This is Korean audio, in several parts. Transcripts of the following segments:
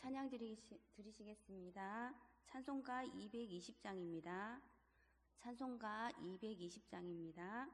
찬양 드리시겠습니다. 찬송가 220장입니다. 찬송가 220장입니다.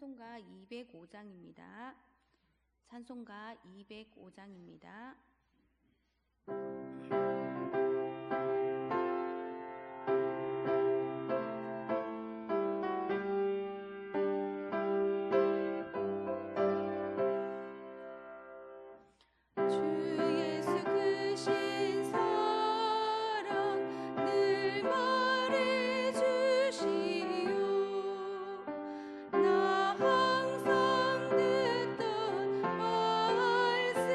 찬송가 205장입니다. 찬송가 205장입니다. 항상 듣던 말씀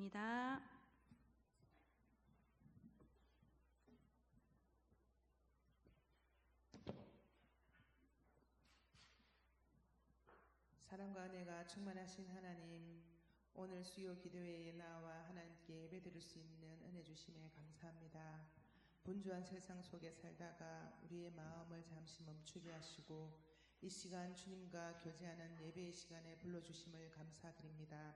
기도드립니다. 사랑과 은혜가 충만하신 하나님, 오늘 수요 기도회에 나와 하나님께 예배드릴 수 있는 은혜 주심에 감사합니다. 분주한 세상 속에 살다가 우리의 마음을 잠시 멈추게 하시고 이 시간 주님과 교제하는 예배의 시간에 불러주심을 감사드립니다.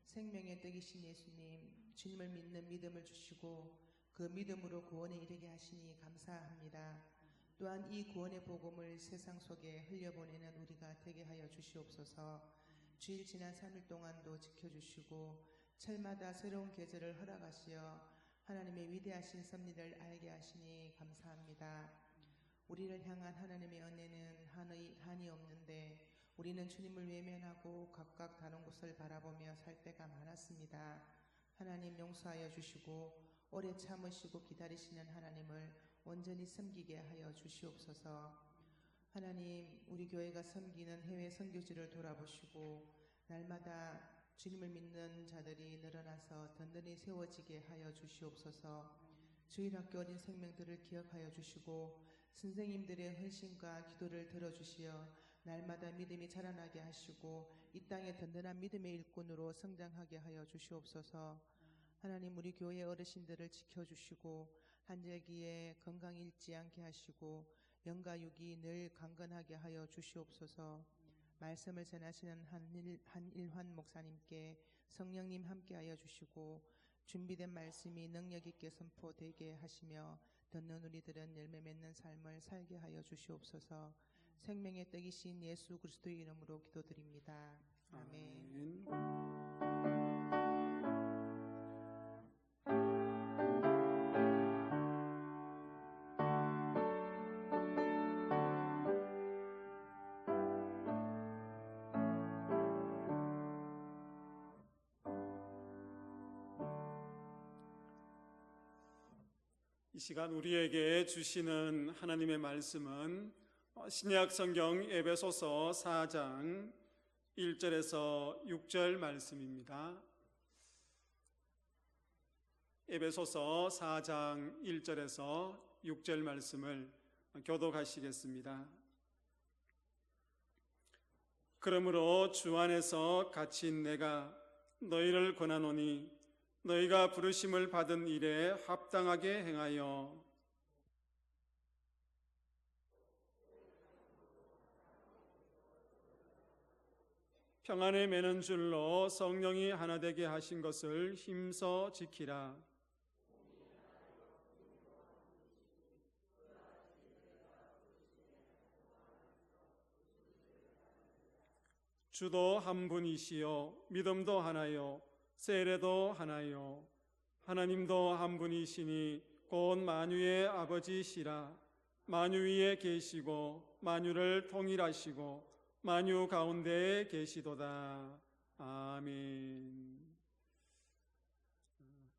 생명의 떡이신 예수님, 주님을 믿는 믿음을 주시고 그 믿음으로 구원에 이르게 하시니 감사합니다. 또한 이 구원의 복음을 세상 속에 흘려보내는 우리가 되게 하여 주시옵소서. 주일 지난 3일 동안도 지켜주시고 철마다 새로운 계절을 허락하시어 하나님의 위대하신 섭리를 알게 하시니 감사합니다. 우리를 향한 하나님의 은혜는 한이 없는데 우리는 주님을 외면하고 각각 다른 곳을 바라보며 살 때가 많았습니다. 하나님 용서하여 주시고 오래 참으시고 기다리시는 하나님을 온전히 섬기게 하여 주시옵소서. 하나님, 우리 교회가 섬기는 해외 선교지를 돌아보시고 날마다 주님을 믿는 자들이 늘어나서 든든히 세워지게 하여 주시옵소서. 주일학교 어린 생명들을 기억하여 주시고 선생님들의 헌신과 기도를 들어주시어 날마다 믿음이 자라나게 하시고 이 땅의 든든한 믿음의 일꾼으로 성장하게 하여 주시옵소서. 하나님, 우리 교회 어르신들을 지켜주시고 한절기에 건강 잃지 않게 하시고 영가육이 늘 강건하게 하여 주시옵소서. 말씀을 전하시는 한일환 목사님께 성령님 함께하여 주시고 준비된 말씀이 능력 있게 선포되게 하시며 듣는 우리들은 열매 맺는 삶을 살게 하여 주시옵소서. 생명의 떡이신 예수 그리스도의 이름으로 기도드립니다. 아멘. 이 시간 우리에게 주시는 하나님의 말씀은 신약 성경 에베소서 4장 1절에서 6절 말씀입니다. 에베소서 4장 1절에서 6절 말씀을 교독하시겠습니다. 그러므로 주 안에서 갇힌 내가 너희를 권하노니 너희가 부르심을 받은 일에 합당하게 행하여 평안에 매는 줄로 성령이 하나 되게 하신 것을 힘써 지키라. 주도 한 분이시요 믿음도 하나요 세례도 하나요 하나님도 한 분이시니 곧 만유의 아버지시라. 만유 위에 계시고 만유를 통일하시고 만유 가운데에 계시도다. 아멘.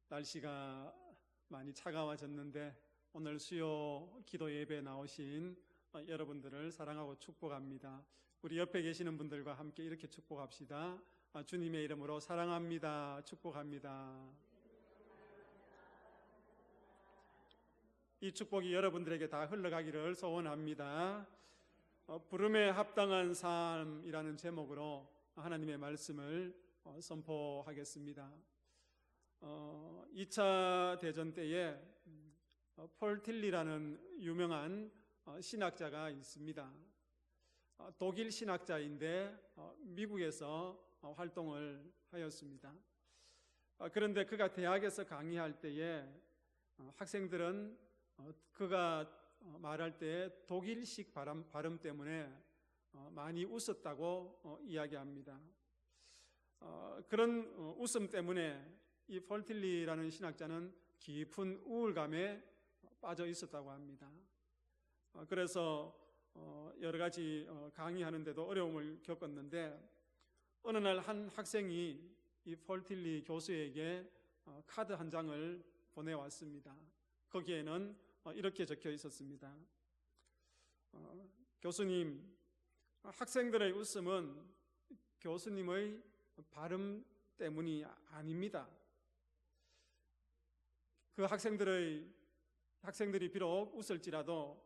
날씨가 많이 차가워졌는데 오늘 수요 기도 예배에 나오신 여러분들을 사랑하고 축복합니다. 우리 옆에 계시는 분들과 함께 이렇게 축복합시다. 주님의 이름으로 사랑합니다. 축복합니다. 이 축복이 여러분들에게 다 흘러가기를 소원합니다. 부름에 합당한 삶이라는 제목으로 하나님의 말씀을 선포하겠습니다. 2차 대전 때에 폴 틸리라는 유명한 신학자가 있습니다. 독일 신학자인데 미국에서 활동을 하였습니다. 그런데 그가 대학에서 강의할 때에 학생들은 그가 말할 때 독일식 발음 때문에 많이 웃었다고 이야기합니다. 그런 웃음 때문에 이 폴틸리라는 신학자는 깊은 우울감에 빠져 있었다고 합니다. 그래서 여러 가지 강의하는데도 어려움을 겪었는데 어느 날 한 학생이 이 폴틸리 교수에게 카드 한 장을 보내왔습니다. 거기에는 이렇게 적혀 있었습니다. 교수님, 학생들의 웃음은 교수님의 발음 때문이 아닙니다. 그 학생들이 비록 웃을지라도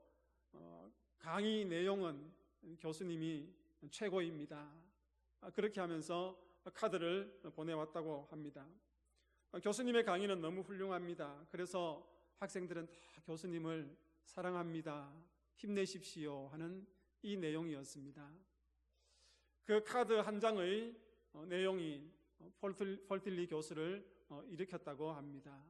강의 내용은 교수님이 최고입니다. 그렇게 하면서 카드를 보내왔다고 합니다. 교수님의 강의는 너무 훌륭합니다. 그래서 학생들은 다 교수님을 사랑합니다. 힘내십시오 하는 이 내용이었습니다. 그 카드 한 장의 내용이 폴틸리 교수를 일으켰다고 합니다.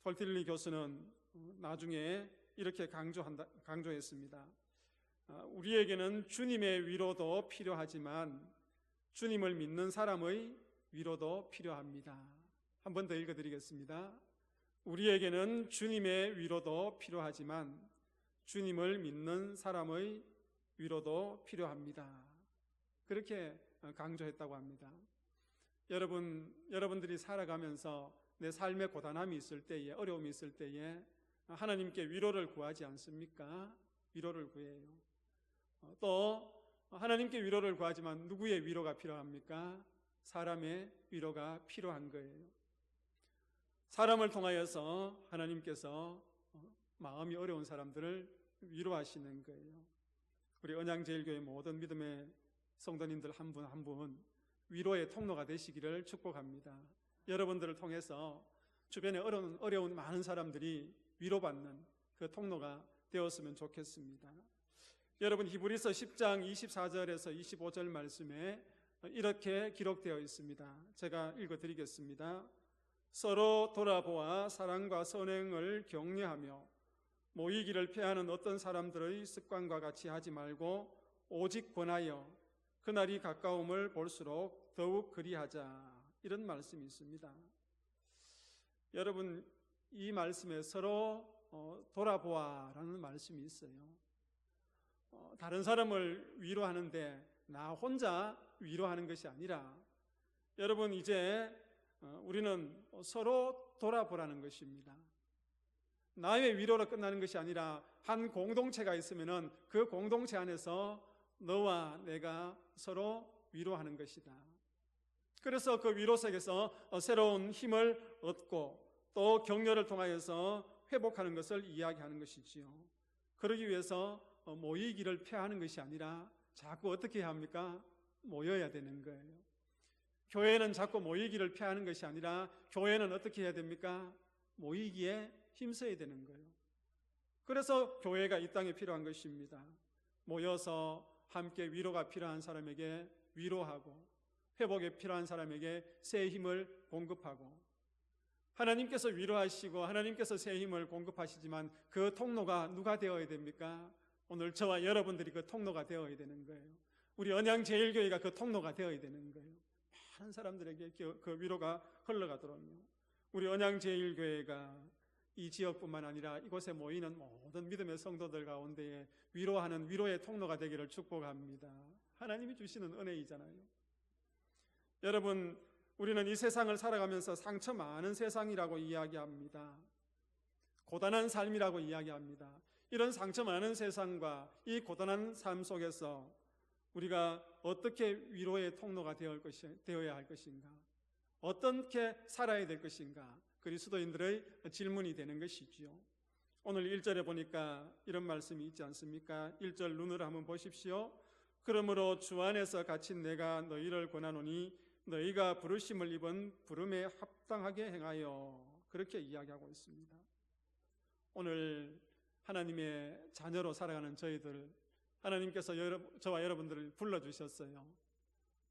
폴틸리 교수는 나중에 이렇게 강조했습니다. 우리에게는 주님의 위로도 필요하지만 주님을 믿는 사람의 위로도 필요합니다. 한 번 더 읽어드리겠습니다. 우리에게는 주님의 위로도 필요하지만 주님을 믿는 사람의 위로도 필요합니다. 그렇게 강조했다고 합니다. 여러분들이 살아가면서 내 삶에 고단함이 있을 때에, 어려움이 있을 때에 하나님께 위로를 구하지 않습니까? 위로를 구해요. 또 하나님께 위로를 구하지만 누구의 위로가 필요합니까? 사람의 위로가 필요한 거예요. 사람을 통하여서 하나님께서 마음이 어려운 사람들을 위로하시는 거예요. 우리 언양제일교회 모든 믿음의 성도님들 한 분 한 분 위로의 통로가 되시기를 축복합니다. 여러분들을 통해서 주변에 어려운 많은 사람들이 위로받는 그 통로가 되었으면 좋겠습니다. 여러분, 히브리서 10장 24절에서 25절 말씀에 이렇게 기록되어 있습니다. 제가 읽어드리겠습니다. 서로 돌아보아 사랑과 선행을 격려하며 모이기를 피하는 어떤 사람들의 습관과 같이 하지 말고 오직 권하여 그날이 가까움을 볼수록 더욱 그리하자. 이런 말씀이 있습니다. 여러분, 이 말씀에 서로 돌아보아라는 말씀이 있어요. 다른 사람을 위로하는데 나 혼자 위로하는 것이 아니라 여러분, 이제 우리는 서로 돌아보라는 것입니다. 나의 위로로 끝나는 것이 아니라 한 공동체가 있으면은 그 공동체 안에서 너와 내가 서로 위로하는 것이다. 그래서 그 위로 속에서 새로운 힘을 얻고 또 격려를 통하여서 회복하는 것을 이야기하는 것이지요. 그러기 위해서 모이기를 피하는 것이 아니라 자꾸 어떻게 해야 합니까? 모여야 되는 거예요. 교회는 자꾸 모이기를 피하는 것이 아니라 교회는 어떻게 해야 됩니까? 모이기에 힘써야 되는 거예요. 그래서 교회가 이 땅에 필요한 것입니다. 모여서 함께 위로가 필요한 사람에게 위로하고 회복에 필요한 사람에게 새 힘을 공급하고, 하나님께서 위로하시고 하나님께서 새 힘을 공급하시지만 그 통로가 누가 되어야 됩니까? 오늘 저와 여러분들이 그 통로가 되어야 되는 거예요. 우리 언양제일교회가 그 통로가 되어야 되는 거예요. 많은 사람들에게 그 위로가 흘러가도록요. 우리 언양제일교회가 이 지역뿐만 아니라 이곳에 모이는 모든 믿음의 성도들 가운데에 위로하는 위로의 통로가 되기를 축복합니다. 하나님이 주시는 은혜이잖아요. 여러분, 우리는 이 세상을 살아가면서 상처 많은 세상이라고 이야기합니다. 고단한 삶이라고 이야기합니다. 이런 상처 많은 세상과 이 고단한 삶 속에서 우리가 어떻게 위로의 통로가 되어야 할 것인가, 어떻게 살아야 될 것인가, 그리스도인들의 질문이 되는 것이지요. 오늘 1절에 보니까 이런 말씀이 있지 않습니까? 1절 눈으로 한번 보십시오. 그러므로 주 안에서 갇힌 내가 너희를 권하노니 너희가 부르심을 입은 부름에 합당하게 행하여. 그렇게 이야기하고 있습니다. 오늘 하나님의 자녀로 살아가는 저희들, 하나님께서 저와 여러분들을 불러주셨어요.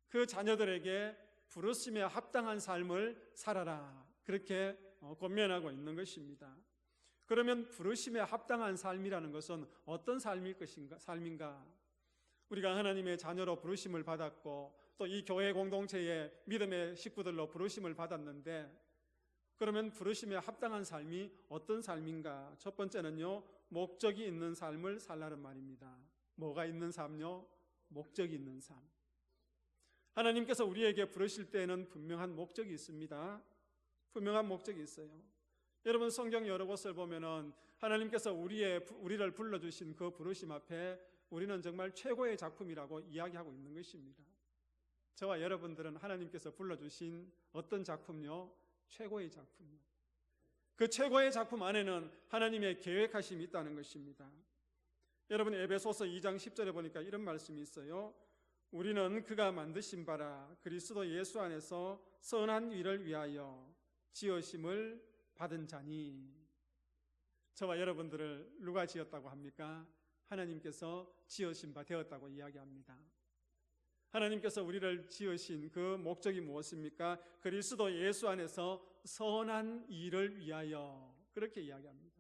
그 자녀들에게 부르심에 합당한 삶을 살아라, 그렇게 권면하고 있는 것입니다. 그러면 부르심에 합당한 삶이라는 것은 어떤 삶인가? 우리가 하나님의 자녀로 부르심을 받았고 또 이 교회 공동체의 믿음의 식구들로 부르심을 받았는데, 그러면 부르심에 합당한 삶이 어떤 삶인가? 첫 번째는요, 목적이 있는 삶을 살라는 말입니다. 뭐가 있는 삶요? 목적이 있는 삶. 하나님께서 우리에게 부르실 때에는 분명한 목적이 있습니다. 분명한 목적이 있어요. 여러분, 성경 여러 곳을 보면은 하나님께서 우리를 불러주신 그 부르심 앞에 우리는 정말 최고의 작품이라고 이야기하고 있는 것입니다. 저와 여러분들은 하나님께서 불러주신 어떤 작품요? 최고의 작품이요. 그 최고의 작품 안에는 하나님의 계획하심이 있다는 것입니다. 여러분, 에베소서 2장 10절에 보니까 이런 말씀이 있어요. 우리는 그가 만드신 바라 그리스도 예수 안에서 선한 일을 위하여 지으심을 받은 자니. 저와 여러분들을 누가 지었다고 합니까? 하나님께서 지으신 바 되었다고 이야기합니다. 하나님께서 우리를 지으신 그 목적이 무엇입니까? 그리스도 예수 안에서 선한 일을 위하여, 그렇게 이야기합니다.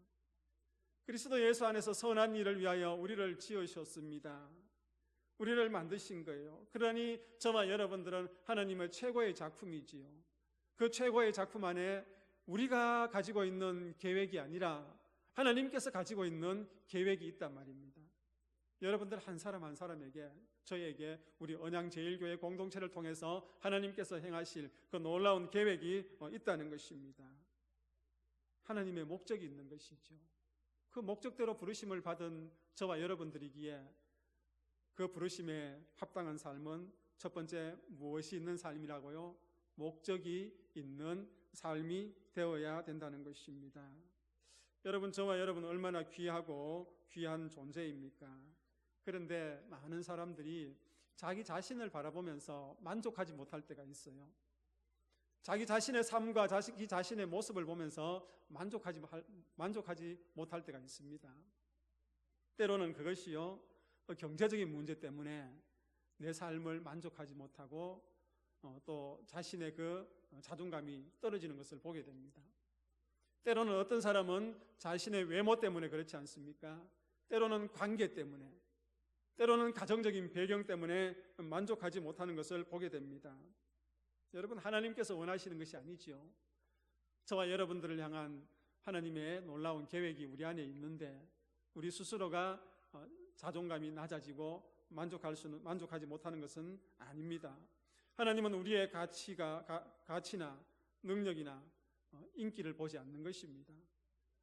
그리스도 예수 안에서 선한 일을 위하여 우리를 지으셨습니다. 우리를 만드신 거예요. 그러니 저와 여러분들은 하나님의 최고의 작품이지요. 그 최고의 작품 안에 우리가 가지고 있는 계획이 아니라 하나님께서 가지고 있는 계획이 있단 말입니다. 여러분들 한 사람 한 사람에게, 저에게 우리 언양제일교회 공동체를 통해서 하나님께서 행하실 그 놀라운 계획이 있다는 것입니다. 하나님의 목적이 있는 것이죠. 그 목적대로 부르심을 받은 저와 여러분들이기에 그 부르심에 합당한 삶은 첫 번째 무엇이 있는 삶이라고요? 목적이 있는 삶이 되어야 된다는 것입니다. 여러분, 저와 여러분 얼마나 귀하고 귀한 존재입니까? 그런데 많은 사람들이 자기 자신을 바라보면서 만족하지 못할 때가 있어요. 자기 자신의 삶과 자기 자신의 모습을 보면서 만족하지 못할 때가 있습니다. 때로는 그것이요, 경제적인 문제 때문에 내 삶을 만족하지 못하고 또 자신의 그 자존감이 떨어지는 것을 보게 됩니다. 때로는 어떤 사람은 자신의 외모 때문에 그렇지 않습니까? 때로는 관계 때문에, 때로는 가정적인 배경 때문에 만족하지 못하는 것을 보게 됩니다. 여러분, 하나님께서 원하시는 것이 아니지요. 저와 여러분들을 향한 하나님의 놀라운 계획이 우리 안에 있는데 우리 스스로가 자존감이 낮아지고 만족하지 못하는 것은 아닙니다. 하나님은 우리의 가치나 능력이나 인기를 보지 않는 것입니다.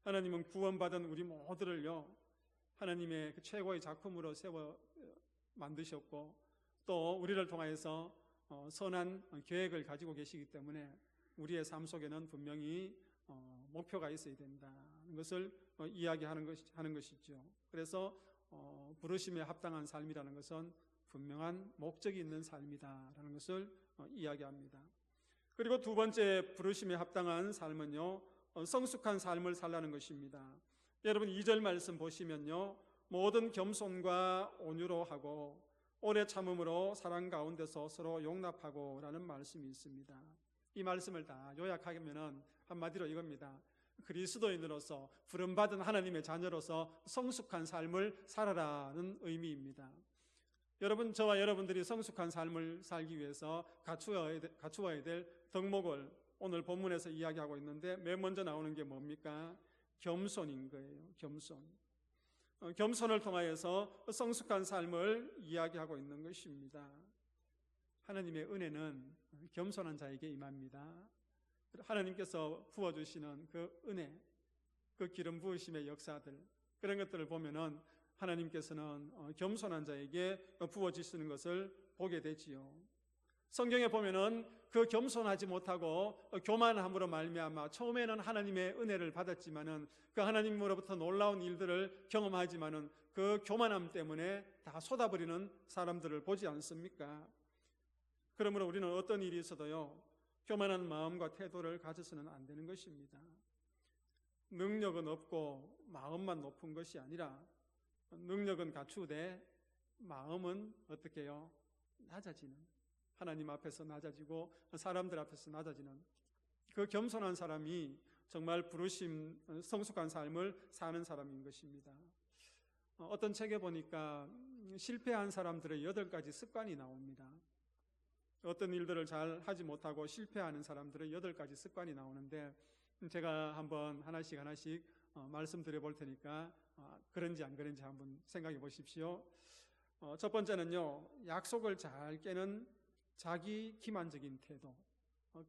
하나님은 구원받은 우리 모두를요, 하나님의 그 최고의 작품으로 세워 만드셨고 또 우리를 통하여서 선한 계획을 가지고 계시기 때문에 우리의 삶 속에는 분명히 목표가 있어야 된다는 것을 이야기하는 것이죠. 그래서 부르심에 합당한 삶이라는 것은 분명한 목적이 있는 삶이다라는 것을 이야기합니다. 그리고 두 번째 부르심에 합당한 삶은요, 성숙한 삶을 살라는 것입니다. 여러분 2절 말씀 보시면요, 모든 겸손과 온유로 하고 오래 참음으로 사랑 가운데서 서로 용납하고 라는 말씀이 있습니다. 이 말씀을 다 요약하면은 한마디로 이겁니다. 그리스도인으로서 부름받은 하나님의 자녀로서 성숙한 삶을 살아라는 의미입니다. 여러분, 저와 여러분들이 성숙한 삶을 살기 위해서 갖추어야 될 덕목을 오늘 본문에서 이야기하고 있는데 맨 먼저 나오는 게 뭡니까? 겸손인 거예요. 겸손을 통하여서 성숙한 삶을 이야기하고 있는 것입니다. 하나님의 은혜는 겸손한 자에게 임합니다. 하나님께서 부어주시는 그 은혜, 그 기름 부으심의 역사들, 그런 것들을 보면은 하나님께서는 겸손한 자에게 부어주시는 것을 보게 되지요. 성경에 보면은 그 겸손하지 못하고 교만함으로 말미암아 처음에는 하나님의 은혜를 받았지만은 그 하나님으로부터 놀라운 일들을 경험하지만은 그 교만함 때문에 다 쏟아버리는 사람들을 보지 않습니까? 그러므로 우리는 어떤 일이 있어도요, 교만한 마음과 태도를 가져서는 안 되는 것입니다. 능력은 없고 마음만 높은 것이 아니라 능력은 갖추되 마음은 어떻게 해요? 낮아지는, 하나님 앞에서 낮아지고 사람들 앞에서 낮아지는 그 겸손한 사람이 정말 부르심 성숙한 삶을 사는 사람인 것입니다. 어떤 책에 보니까 실패한 사람들의 8가지 습관이 나옵니다. 어떤 일들을 잘 하지 못하고 실패하는 사람들의 8가지 습관이 나오는데 제가 한번 하나씩 말씀드려 볼 테니까 그런지 안 그런지 한번 생각해 보십시오. 첫 번째는요, 약속을 잘 깨는 자기 기만적인 태도,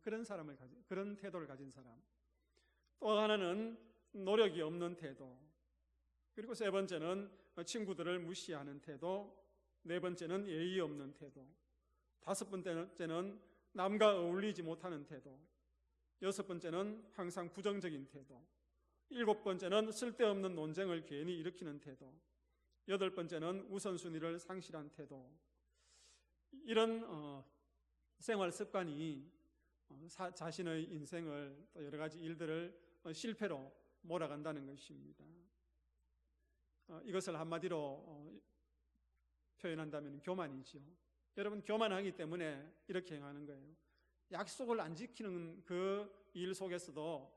그런 태도를 가진 사람. 또 하나는 노력이 없는 태도. 그리고 세 번째는 친구들을 무시하는 태도. 네 번째는 예의 없는 태도. 다섯 번째는 남과 어울리지 못하는 태도. 6번째는 항상 부정적인 태도, 7번째는 쓸데없는 논쟁을 괜히 일으키는 태도, 8번째는 우선순위를 상실한 태도. 이런 생활 습관이 자신의 인생을 또 여러 가지 일들을 실패로 몰아간다는 것입니다. 이것을 한마디로 표현한다면 교만이죠. 여러분, 교만하기 때문에 이렇게 행하는 거예요. 약속을 안 지키는 그 일 속에서도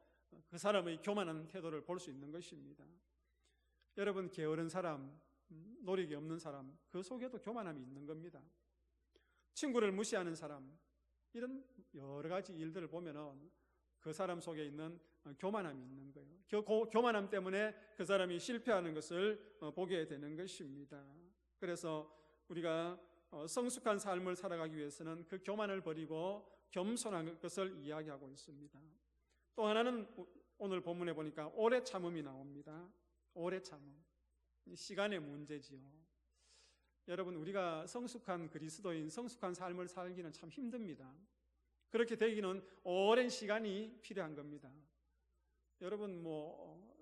그 사람의 교만한 태도를 볼 수 있는 것입니다. 여러분, 게으른 사람, 노력이 없는 사람, 그 속에도 교만함이 있는 겁니다. 친구를 무시하는 사람, 이런 여러 가지 일들을 보면은 그 사람 속에 있는 교만함이 있는 거예요. 그 교만함 때문에 그 사람이 실패하는 것을 보게 되는 것입니다. 그래서 우리가 성숙한 삶을 살아가기 위해서는 그 교만을 버리고 겸손한 것을 이야기하고 있습니다. 또 하나는 오늘 본문에 보니까 오래 참음이 나옵니다. 오래 참음. 시간의 문제지요. 여러분, 우리가 성숙한 그리스도인, 성숙한 삶을 살기는 참 힘듭니다. 그렇게 되기는 오랜 시간이 필요한 겁니다. 여러분,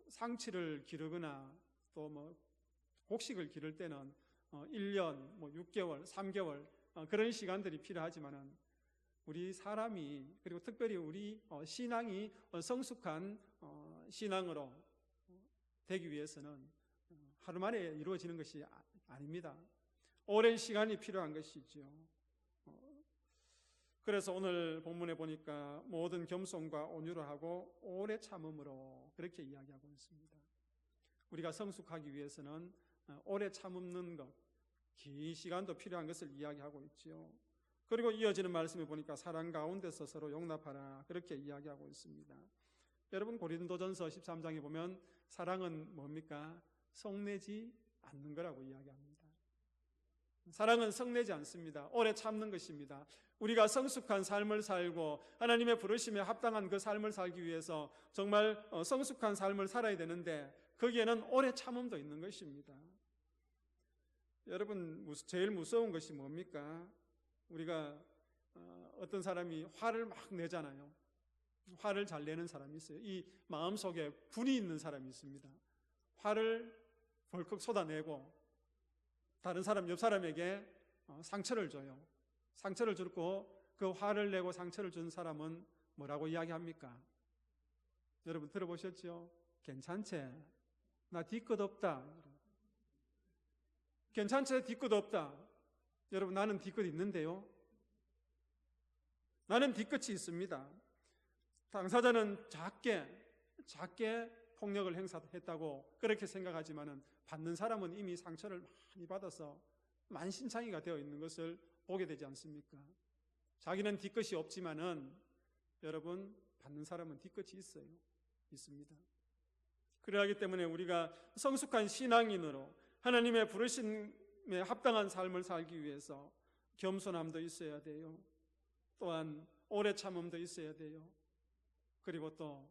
상치를 기르거나 또 곡식을 기를 때는 1년, 6개월, 3개월 그런 시간들이 필요하지만은 우리 사람이, 그리고 특별히 우리 신앙이 성숙한 신앙으로 되기 위해서는 하루 만에 이루어지는 것이 아닙니다. 오랜 시간이 필요한 것이죠. 그래서 오늘 본문에 보니까 모든 겸손과 온유로 하고 오래 참음으로 그렇게 이야기하고 있습니다. 우리가 성숙하기 위해서는 오래 참는 것, 긴 시간도 필요한 것을 이야기하고 있죠. 그리고 이어지는 말씀에 보니까 사랑 가운데서 서로 용납하라, 그렇게 이야기하고 있습니다. 여러분, 고린도전서 13장에 보면 사랑은 뭡니까? 성내지 않는 거라고 이야기합니다. 사랑은 성내지 않습니다. 오래 참는 것입니다. 우리가 성숙한 삶을 살고 하나님의 부르심에 합당한 그 삶을 살기 위해서 정말 성숙한 삶을 살아야 되는데 거기에는 오래 참음도 있는 것입니다. 여러분, 제일 무서운 것이 뭡니까? 우리가 어떤 사람이 화를 막 내잖아요. 화를 잘 내는 사람이 있어요. 이 마음속에 분이 있는 사람이 있습니다. 화를 벌컥 쏟아내고 다른 사람, 옆 사람에게 상처를 줘요. 상처를 주고 그 화를 내고 상처를 준 사람은 뭐라고 이야기합니까? 여러분 들어보셨죠? 괜찮지? 나 뒤끝 없다. 괜찮지? 뒤끝 없다. 여러분, 나는 뒤끝 있는데요. 나는 뒤끝이 있습니다. 당사자는 작게 폭력을 행사했다고 그렇게 생각하지만은 받는 사람은 이미 상처를 많이 받아서 만신창이가 되어 있는 것을 보게 되지 않습니까? 자기는 뒤끝이 없지만은 여러분, 받는 사람은 뒤끝이 있습니다. 그러하기 때문에 우리가 성숙한 신앙인으로 하나님의 부르심에 합당한 삶을 살기 위해서 겸손함도 있어야 돼요. 또한 오래 참음도 있어야 돼요. 그리고 또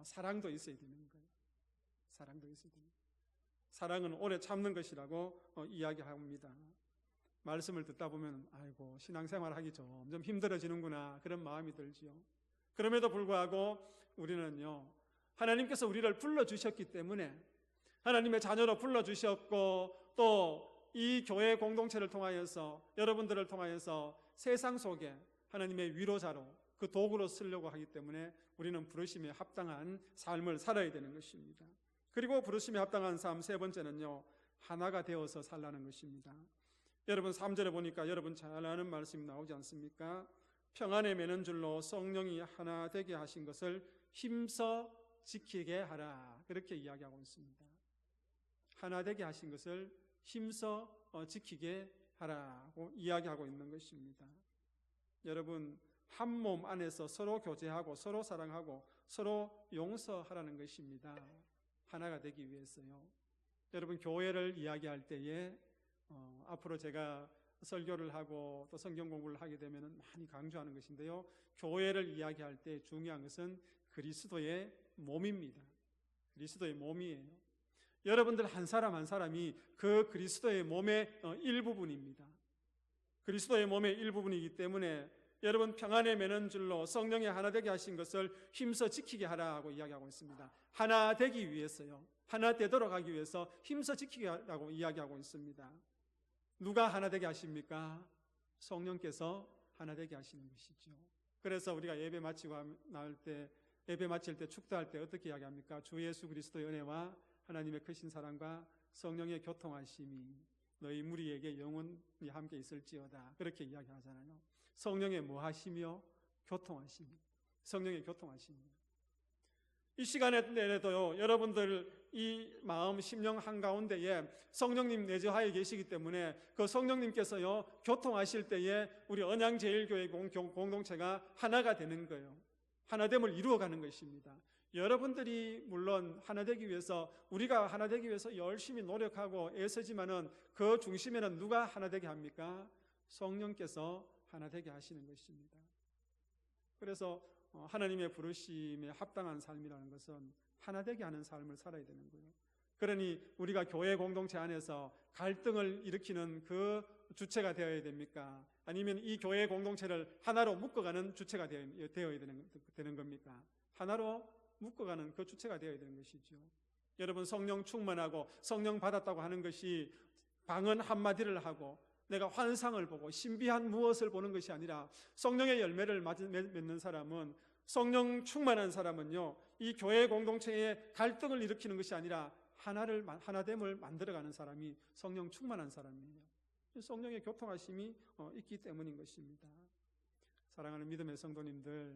사랑도 있어야 되는 거예요. 사랑도 있어야 됩니다. 사랑은 오래 참는 것이라고 이야기합니다. 말씀을 듣다 보면 아이고, 신앙생활 하기 점점 힘들어지는구나, 그런 마음이 들지요. 그럼에도 불구하고 우리는요, 하나님께서 우리를 불러주셨기 때문에, 하나님의 자녀로 불러주셨고 또 이 교회 공동체를 통하여서, 여러분들을 통하여서 세상 속에 하나님의 위로자로, 그 도구로 쓰려고 하기 때문에 우리는 부르심에 합당한 삶을 살아야 되는 것입니다. 그리고 부르심에 합당한 삶 세 번째는요, 하나가 되어서 살라는 것입니다. 여러분 3절에 보니까 여러분 잘 아는 말씀이 나오지 않습니까? 평안에 매는 줄로 성령이 하나 되게 하신 것을 힘써 지키게 하라, 그렇게 이야기하고 있습니다. 하나 되게 하신 것을 힘써 지키게 하라고 이야기하고 있는 것입니다. 여러분, 한 몸 안에서 서로 교제하고 서로 사랑하고 서로 용서하라는 것입니다. 하나가 되기 위해서요. 여러분, 교회를 이야기할 때에 앞으로 제가 설교를 하고 또 성경 공부를 하게 되면 많이 강조하는 것인데요, 교회를 이야기할 때 중요한 것은 그리스도의 몸입니다. 그리스도의 몸이에요. 여러분들 한 사람 한 사람이 그 그리스도의 몸의 일부분입니다. 그리스도의 몸의 일부분이기 때문에 여러분 평안에 매는 줄로 성령의 하나 되게 하신 것을 힘써 지키게 하라고 이야기하고 있습니다. 하나 되기 위해서요. 하나 되도록 하기 위해서 힘써 지키게 하라고 이야기하고 있습니다. 누가 하나 되게 하십니까? 성령께서 하나 되게 하시는 것이죠. 그래서 우리가 예배 마치고 나올 때, 예배 마칠 때, 축도할 때 어떻게 이야기합니까? 주 예수 그리스도의 은혜와 하나님의 크신 사랑과 성령의 교통하심이 너희 무리에게 영원히 함께 있을지어다. 그렇게 이야기하잖아요. 성령의 뭐 하시며? 교통하심이. 성령의 교통하심이. 이 시간에도요, 여러분들 이 마음, 심령 한가운데에 성령님 내주하에 계시기 때문에 그 성령님께서요, 교통하실 때에 우리 언양제일교회 공동체가 하나가 되는 거예요. 하나됨을 이루어가는 것입니다. 여러분들이 물론 하나 되기 위해서, 우리가 하나 되기 위해서 열심히 노력하고 애쓰지만은 그 중심에는 누가 하나 되게 합니까? 성령께서 하나 되게 하시는 것입니다. 그래서 하나님의 부르심에 합당한 삶이라는 것은 하나 되게 하는 삶을 살아야 되는 거예요. 그러니 우리가 교회 공동체 안에서 갈등을 일으키는 그 주체가 되어야 됩니까? 아니면 이 교회 공동체를 하나로 묶어가는 주체가 되어야 되는 겁니까? 하나로 묶어가는 그 주체가 되어야 되는 것이죠. 여러분, 성령 충만하고 성령 받았다고 하는 것이 방언 한마디를 하고 내가 환상을 보고 신비한 무엇을 보는 것이 아니라, 성령의 열매를 맺는 사람은, 성령 충만한 사람은요, 이 교회 공동체에 갈등을 일으키는 것이 아니라 하나됨을 만들어가는 사람이 성령 충만한 사람이에요. 성령의 교통하심이 있기 때문인 것입니다. 사랑하는 믿음의 성도님들,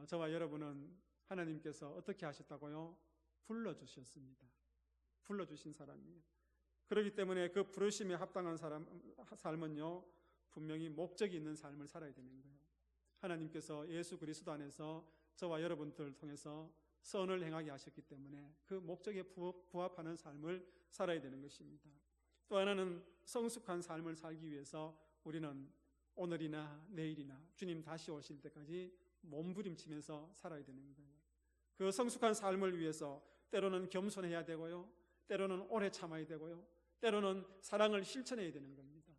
저와 여러분은 하나님께서 어떻게 하셨다고요? 불러주셨습니다. 불러주신 사람이에요. 그렇기 때문에 그 부르심에 합당한 삶은요, 분명히 목적이 있는 삶을 살아야 되는 거예요. 하나님께서 예수 그리스도 안에서 저와 여러분들을 통해서 선을 행하게 하셨기 때문에 그 목적에 부합하는 삶을 살아야 되는 것입니다. 또 하나는 성숙한 삶을 살기 위해서 우리는 오늘이나 내일이나 주님 다시 오실 때까지 몸부림치면서 살아야 되는 거예요. 그 성숙한 삶을 위해서 때로는 겸손해야 되고요, 때로는 오래 참아야 되고요, 때로는 사랑을 실천해야 되는 겁니다.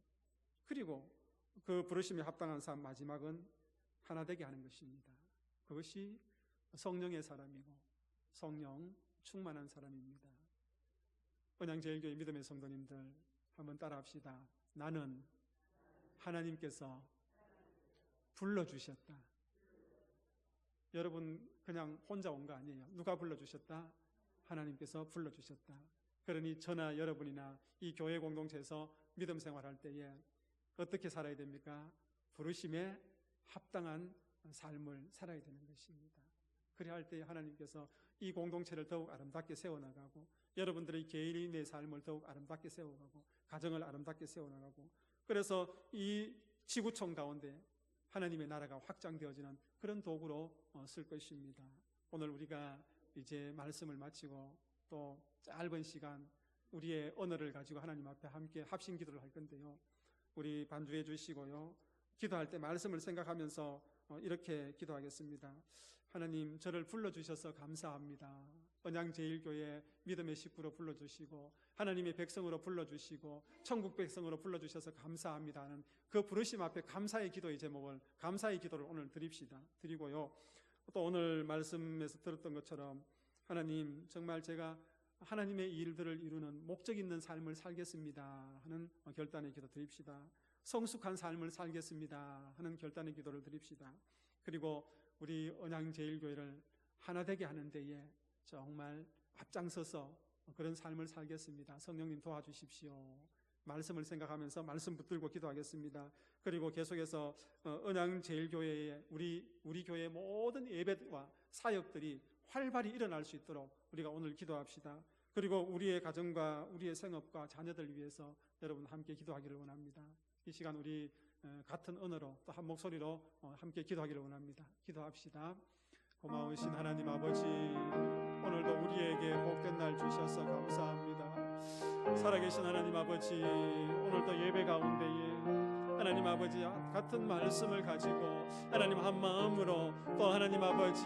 그리고 그 부르심에 합당한 삶 마지막은 하나 되게 하는 것입니다. 그것이 성령의 사람이고 성령 충만한 사람입니다. 언양제일교회 믿음의 성도님들, 한번 따라합시다. 나는 하나님께서 불러주셨다. 여러분 그냥 혼자 온 거 아니에요. 누가 불러주셨다? 하나님께서 불러주셨다. 그러니 저나 여러분이나 이 교회 공동체에서 믿음 생활할 때에 어떻게 살아야 됩니까? 부르심에 합당한 삶을 살아야 되는 것입니다. 그래야 할 때 하나님께서 이 공동체를 더욱 아름답게 세워나가고, 여러분들의 개인의 삶을 더욱 아름답게 세워가고, 가정을 아름답게 세워나가고, 그래서 이 지구촌 가운데 하나님의 나라가 확장되어지는 그런 도구로 쓸 것입니다. 오늘 우리가 이제 말씀을 마치고 또 짧은 시간 우리의 언어를 가지고 하나님 앞에 함께 합심 기도를 할 건데요, 우리 반주해 주시고요, 기도할 때 말씀을 생각하면서 이렇게 기도하겠습니다. 하나님, 저를 불러주셔서 감사합니다. 언양제일교회 믿음의 식구로 불러주시고 하나님의 백성으로 불러주시고 천국 백성으로 불러주셔서 감사합니다 하는 그 부르심 앞에 감사의 기도의 제목을, 감사의 기도를 오늘 드리고요, 또 오늘 말씀에서 들었던 것처럼 하나님, 정말 제가 하나님의 일들을 이루는 목적 있는 삶을 살겠습니다 하는 결단의 기도 드립시다. 성숙한 삶을 살겠습니다 하는 결단의 기도를 드립시다. 그리고 우리 언양제일교회를 하나 되게 하는 데에 정말 앞장서서 그런 삶을 살겠습니다. 성령님 도와주십시오. 말씀을 생각하면서 말씀 붙들고 기도하겠습니다. 그리고 계속해서 언양제일교회의 우리 교회의 모든 예배와 사역들이 활발히 일어날 수 있도록 우리가 오늘 기도합시다. 그리고 우리의 가정과 우리의 생업과 자녀들 위해서 여러분 함께 기도하기를 원합니다. 이 시간 우리 같은 언어로 또 한 목소리로 함께 기도하기를 원합니다. 기도합시다. 고마우신 하나님 아버지, 오늘도 우리에게 복된 날 주셔서 감사합니다. 살아계신 하나님 아버지, 오늘도 예배 가운데에 하나님 아버지 같은 말씀을 가지고 하나님 한 마음으로 또 하나님 아버지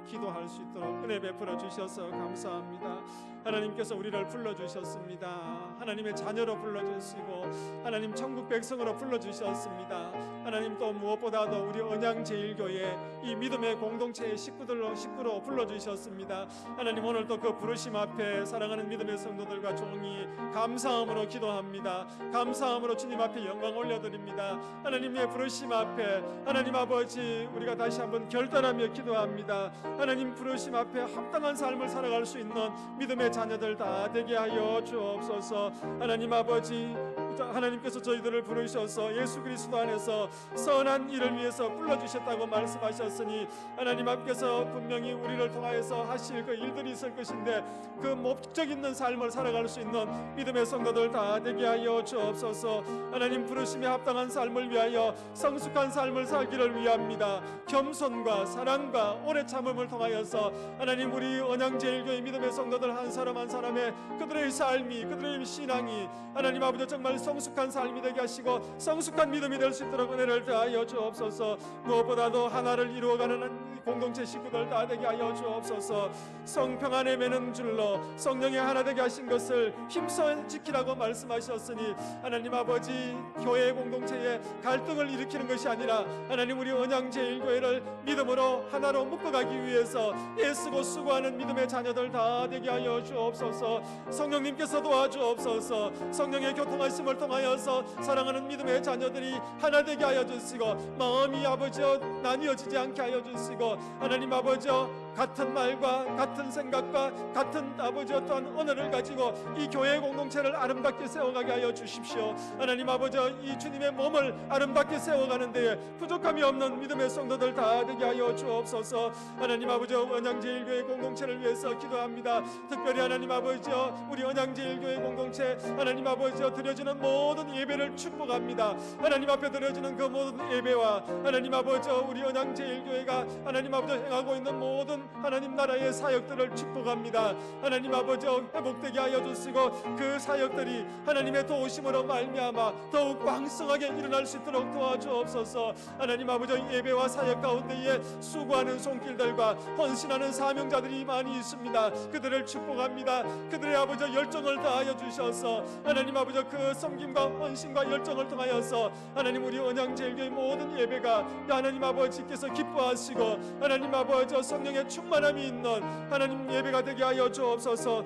기도할 수 있도록 은혜 베풀어 주셔서 감사합니다. 하나님께서 우리를 불러주셨습니다. 하나님의 자녀로 불러주시고 하나님 천국 백성으로 불러주셨습니다. 하나님 또 무엇보다도 우리 언양제일교회 이 믿음의 공동체의 식구로 불러주셨습니다. 하나님 오늘도 그 부르심 앞에 사랑하는 믿음의 성도들과 종이 감사함으로 기도합니다. 감사함으로 주님 앞에 영광 올려드립니다. 하나님의 부르심 앞에 하나님 아버지 우리가 다시 한번 결단하며 기도합니다. 하나님 부르심 앞에 합당한 삶을 살아갈 수 있는 믿음의 자녀들 다 되게 하여 주옵소서. 하나님 아버지 하나님께서 저희들을 부르셔서 예수 그리스도 안에서 선한 일을 위해서 불러주셨다고 말씀하셨으니 하나님 앞에서 분명히 우리를 통하여서 하실 그 일들이 있을 것인데 그 목적 있는 삶을 살아갈 수 있는 믿음의 성도들 다 되게 하여 주옵소서. 하나님 부르심에 합당한 삶을 위하여 성숙한 삶을 살기를 위합니다. 겸손과 사랑과 오래 참음을 통하여서 하나님 우리 언양제일교회 믿음의 성도들 한 사람 한 사람의 그들의 삶이 그들의 신앙이 하나님 아버지 정말 성숙한 삶이 되게 하시고 성숙한 믿음이 될 수 있도록 은혜를 더하여 주옵소서. 무엇보다도 하나를 이루어가는 공동체 식구들 다 되게 하여 주옵소서. 성평 안에 매는 줄로 성령의 하나 되게 하신 것을 힘써 지키라고 말씀하셨으니 하나님 아버지 교회 공동체에 갈등을 일으키는 것이 아니라 하나님 우리 언양제일교회를 믿음으로 하나로 묶어가기 위해서 애쓰고 수고하는 믿음의 자녀들 다 되게 하여 주옵소서. 성령님께서 도와주옵소서. 성령의 교통하심을 통하여서 사랑하는 믿음의 자녀들이 하나 되게 하여 주시고 마음이 아버지여 나뉘어지지 않게 하여 주시고 하나님 아버지여 같은 말과 같은 생각과 같은 아버지여 또한 언어를 가지고 이 교회 공동체를 아름답게 세워가게 하여 주십시오. 하나님 아버지여 이 주님의 몸을 아름답게 세워가는 데에 부족함이 없는 믿음의 성도들 다 되게 하여 주옵소서. 하나님 아버지여 언양제일교회 공동체를 위해서 기도합니다. 특별히 하나님 아버지여 우리 언양제일교회 공동체 하나님 아버지여 드려지는 모든 예배를 축복합니다. 하나님 앞에 드려지는 그 모든 예배와 하나님 아버지여 우리 언양제일교회가 하나님 아버지 행하고 있는 모든 하나님 나라의 사역들을 축복합니다. 하나님 아버지여 회복되게 하여 주시고 그 사역들이 하나님의 도우심으로 말미암아 더욱 왕성하게 일어날 수 있도록 도와주옵소서. 하나님 아버지여 예배와 사역 가운데에 수고하는 손길들과 헌신하는 사명자들이 많이 있습니다. 그들을 축복합니다. 그들의 아버지여 열정을 다하여 주셔서 하나님 아버지여 그 섬김과 헌신과 열정을 통하여서 하나님 우리 언양제일교회 모든 예배가 하나님 아버지께서 기뻐하시고 하나님 아버지여 성령의 충만함이 있는 하나님 예배가 되게 하여 주옵소서.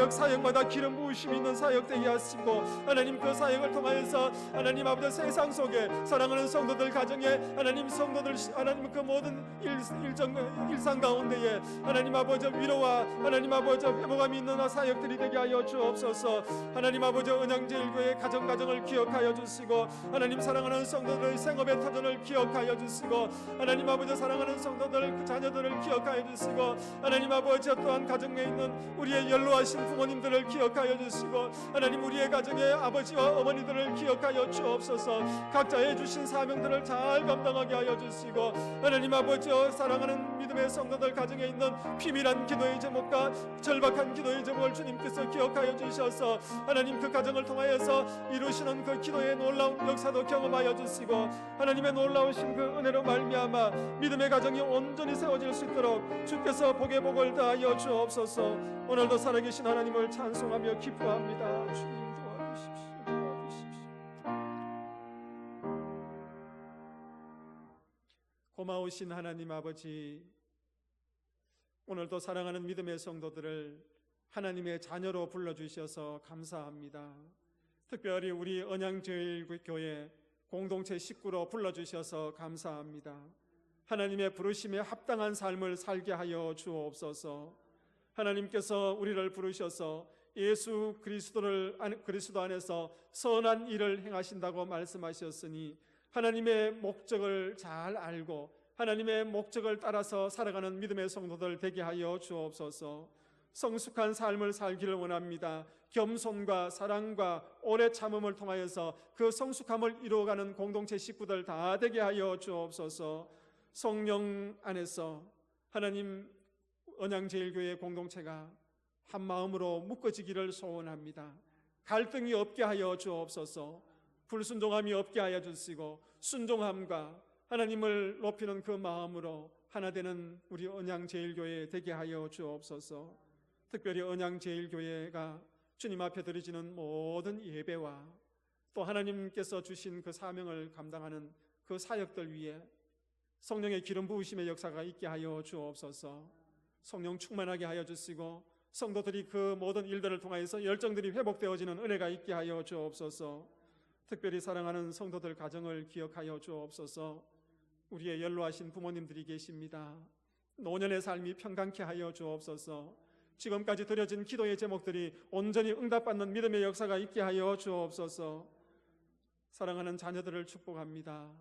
사역마다 기름 부으심이 있는 사역 되게 하시고 하나님 그 사역을 통하여서 하나님 아버지 세상 속에 사랑하는 성도들 가정에 하나님 성도들 하나님 그 모든 일상 가운데에 하나님 아버지 위로와 하나님 아버지 회복함이 있는 사역들이 되게 하여 주옵소서. 하나님 아버지 언양제일교회 가정을 기억하여 주시고 하나님 사랑하는 성도들의 생업의 터전을 기억하여 주시고 하나님 아버지 사랑하는 성도들 그 자녀들을 기억하여 주시고 하나님 아버지 또한 가정에 있는 우리의 연로하신 부모님들을 기억하여 주시고 하나님 우리의 가정의 아버지와 어머니들을 기억하여 주옵소서. 각자의 주신 사명들을 잘 감당하게 하여 주시고 하나님 아버지여 사랑하는 믿음의 성도들 가정에 있는 비밀한 기도의 제목과 절박한 기도의 제목을 주님께서 기억하여 주셔서 하나님 그 가정을 통하여서 이루시는 그 기도의 놀라운 역사도 경험하여 주시고 하나님의 놀라우신 그 은혜로 말미암아 믿음의 가정이 온전히 세워질 수 있도록 주께서 복의 복을 다하여 주옵소서. 오늘도 살아계신 하나님을 찬송하며 기뻐합니다. 주님 도와주십시오. 고마우신 하나님 아버지, 오늘도 사랑하는 믿음의 성도들을 하나님의 자녀로 불러주셔서 감사합니다. 특별히 우리 언양제일교회 공동체 식구로 불러주셔서 감사합니다. 하나님의 부르심에 합당한 삶을 살게 하여 주옵소서. 하나님께서 우리를 부르셔서 예수 그리스도 안에서 선한 일을 행하신다고 말씀하셨으니 하나님의 목적을 잘 알고 하나님의 목적을 따라서 살아가는 믿음의 성도들 되게 하여 주옵소서. 성숙한 삶을 살기를 원합니다. 겸손과 사랑과 오래 참음을 통하여서 그 성숙함을 이루어가는 공동체 식구들 다 되게 하여 주옵소서. 성령 안에서 하나님 언양제일교회 공동체가 한 마음으로 묶어지기를 소원합니다. 갈등이 없게 하여 주옵소서. 불순종함이 없게 하여 주시고 순종함과 하나님을 높이는 그 마음으로 하나 되는 우리 언양제일교회 되게 하여 주옵소서. 특별히 언양제일교회가 주님 앞에 드려지는 모든 예배와 또 하나님께서 주신 그 사명을 감당하는 그 사역들 위에 성령의 기름 부으심의 역사가 있게 하여 주옵소서. 성령 충만하게 하여 주시고 성도들이 그 모든 일들을 통하여서 열정들이 회복되어지는 은혜가 있게 하여 주옵소서. 특별히 사랑하는 성도들 가정을 기억하여 주옵소서. 우리의 연로하신 부모님들이 계십니다. 노년의 삶이 평강케 하여 주옵소서. 지금까지 드려진 기도의 제목들이 온전히 응답받는 믿음의 역사가 있게 하여 주옵소서. 사랑하는 자녀들을 축복합니다.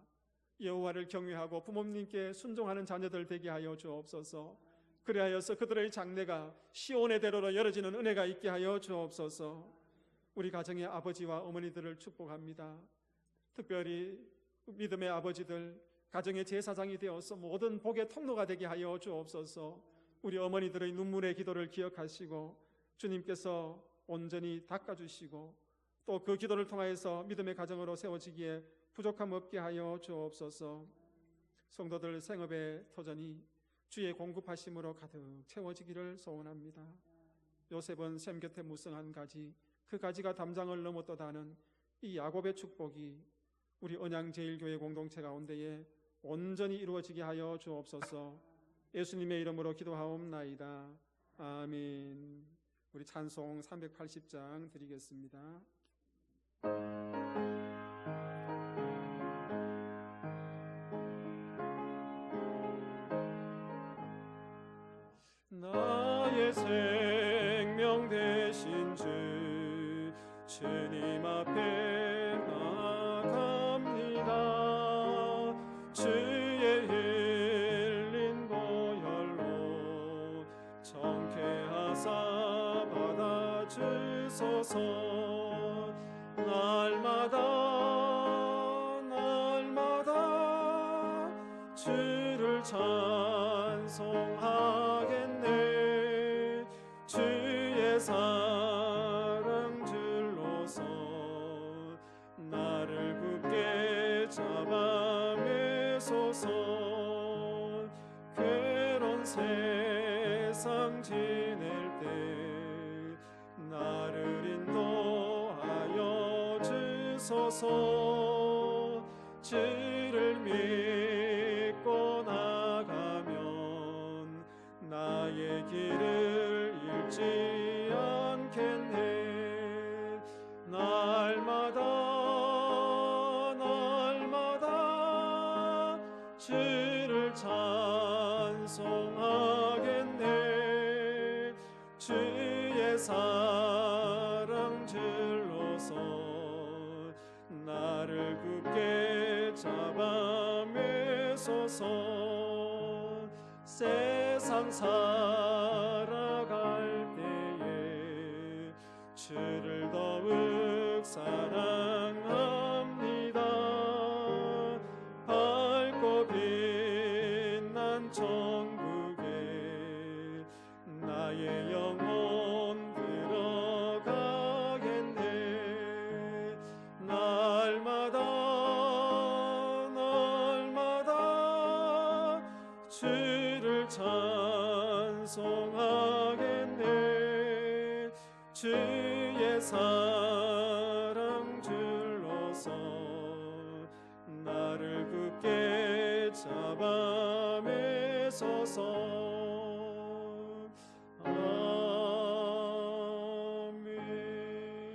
여호와를 경외하고 부모님께 순종하는 자녀들 되게 하여 주옵소서. 그리하여서 그들의 장래가 시온의 대로로 열어지는 은혜가 있게 하여 주옵소서. 우리 가정의 아버지와 어머니들을 축복합니다. 특별히 믿음의 아버지들, 가정의 제사장이 되어서 모든 복의 통로가 되게 하여 주옵소서. 우리 어머니들의 눈물의 기도를 기억하시고 주님께서 온전히 닦아주시고 또 그 기도를 통하여서 믿음의 가정으로 세워지기에 부족함 없게 하여 주옵소서. 성도들 생업의 터전이 주의 공급하심으로 가득 채워지기를 소원합니다. 요셉은 샘 곁에 무성한 가지, 그 가지가 담장을 넘었도다는 이 야곱의 축복이 우리 언양제일교회 공동체 가운데에 온전히 이루어지게 하여 주옵소서. 예수님의 이름으로 기도하옵나이다. 아멘. 우리 찬송 380장 드리겠습니다. 나의 생명 되신 주 주님 앞에 나갑니다. 주의 흘린 보혈로 정케하사 받아주소서. 날마다 주를 찬송하겠네. 주의 사랑 줄로서 나를 굳게 잡아매소서. 괴로운 세상 지낼 때 나를 인도하여 주소서. 주를 믿고 나가면 나의 길을 잃지 않겠네. 날마다 주를 찬송하겠네. 주의 사랑 줄로서 나를 굳게 잡아매소서. 세상 살아갈 때에 주를 더욱 사랑합니다. 밝고 빛난 천국에 나의 영혼 들어가겠네. 날마다 주를 찬송하겠네. 주의 사랑 줄로서 나를 굳게 잡아매소서.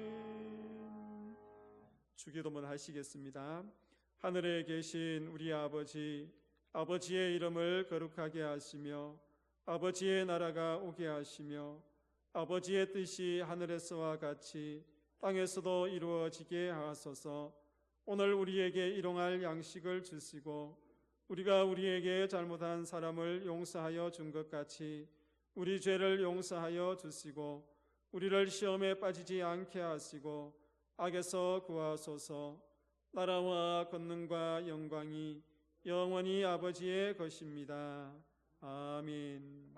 아멘. 주기도문 하시겠습니다. 하늘에 계신 우리 아버지, 아버지의 이름을 거룩하게 하시며 아버지의 나라가 오게 하시며 아버지의 뜻이 하늘에서와 같이 땅에서도 이루어지게 하소서. 오늘 우리에게 일용할 양식을 주시고 우리가 우리에게 잘못한 사람을 용서하여 준 것 같이 우리 죄를 용서하여 주시고 우리를 시험에 빠지지 않게 하시고 악에서 구하소서. 나라와 권능과 영광이 영원히 아버지의 것입니다. 아멘.